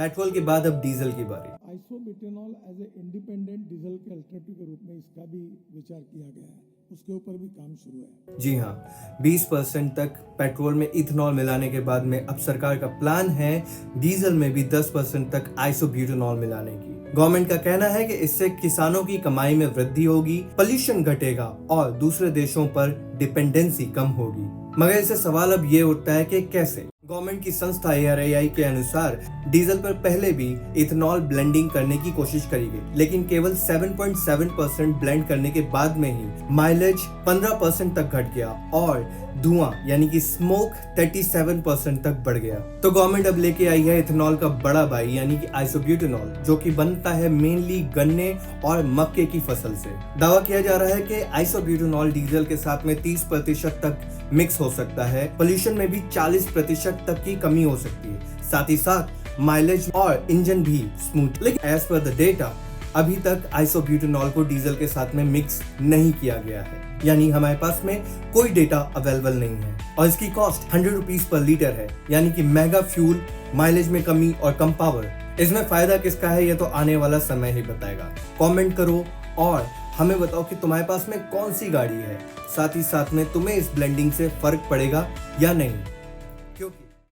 Petrol के बाद अब डीजल की बारी। Isobutanol as a independent diesel के अल्टरनेटिव के रूप में इसका भी विचार किया गया है, उसके ऊपर भी काम शुरू है। जी हाँ, 20% तक पेट्रोल में इथेनॉल मिलाने के बाद में अब सरकार का प्लान है डीजल में भी 10% तक आइसोब्यूटेनॉल मिलाने की। गवर्नमेंट का कहना है कि इससे किसानों की कमाई में वृद्धि होगी, पोल्यूशन घटेगा और दूसरे देशों पर डिपेंडेंसी कम होगी। मगर इससे सवाल अब ये उठता है कि कैसे। गवर्नमेंट की संस्था ARAI के अनुसार डीजल पर पहले भी इथेनॉल ब्लेंडिंग करने की कोशिश करी गई, लेकिन केवल 7.7% ब्लेंड करने के बाद में ही माइलेज 15% तक घट गया और धुआं यानी कि स्मोक 37% तक बढ़ गया। तो गवर्नमेंट अब लेके आई है इथेनॉल का बड़ा भाई यानी कि आइसोब्यूटेनॉल, जो कि बनता है मेनली गन्ने और मक्के की फसल से। दावा किया जा रहा है कि आइसोब्यूटेनॉल डीजल के साथ में 30% तक मिक्स हो सकता है, पोल्यूशन में भी 40% तक की कमी हो सकती है, साथ ही साथ माइलेज और इंजन भी स्मूथ। लेकिन एज पर द डेटा अभी तक आइसोब्यूटेनॉल को डीजल के साथ में मिक्स नहीं किया गया है, यानी हमारे पास में कोई डेटा अवेलेबल नहीं है और इसकी कॉस्ट 100 रुपीज पर लीटर है, यानी कि महंगा फ्यूल, माइलेज में कमी और कम पावर। इसमें फायदा किसका है ये तो आने वाला समय ही बताएगा। कमेंट करो और हमें बताओ कि तुम्हारे पास में कौन सी गाड़ी है, साथ ही साथ में तुम्हें इस ब्लेंडिंग से फर्क पड़ेगा या नहीं, क्योंकि